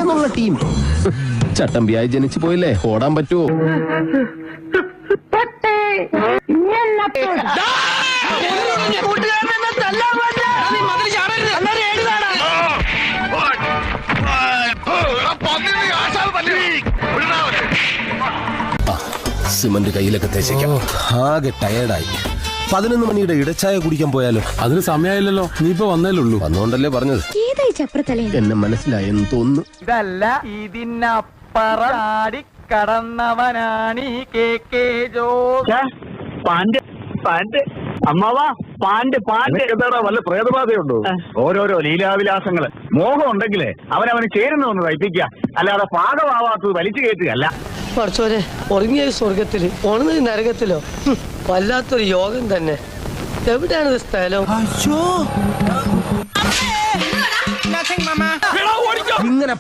എന്നുള്ള ടീം ചട്ടമ്പിയായി ജനിച്ചു പോയില്ലേ, ഓടാൻ പറ്റുമോ? സിമന്റ് കയ്യിലൊക്കെ തേച്ചേക്കാം. ആകെ ടയേർഡായി. 11 മണിയുടെ ഇടച്ചായ കുടിക്കാൻ പോയാലോ? അതിന് സമയമായില്ലല്ലോ, നീ ഇപ്പൊ വന്നേലുള്ളൂ. വന്നോണ്ടല്ലേ പറഞ്ഞത്. എന്നെ മനസ്സിലായെന്ന് തോന്നുന്നു. ഇതല്ല ഇതിനപ്പുറം കടന്നവനാണീ കെ ജോസ്. അമ്മാവാ പാണ്ട് വല്ല പ്രേതബാധയുണ്ടോ? ഓരോരോ ലീലാവിലാസങ്ങള്. മോഹം ഉണ്ടെങ്കിലേ അവനവന് ചേരുന്ന ഒന്ന് തയ്പ്പിക്കുക, അല്ലാതെ പാകമാവാത്തത് വലിച്ചു കയറ്റുകയല്ല. പഠിച്ചോരെ, ഉറങ്ങിയ സ്വർഗത്തില് ഉണർന്നത് നരകത്തിലോ? വല്ലാത്തൊരു യോഗം തന്നെ. എവിടെയാണ് സ്ഥലം?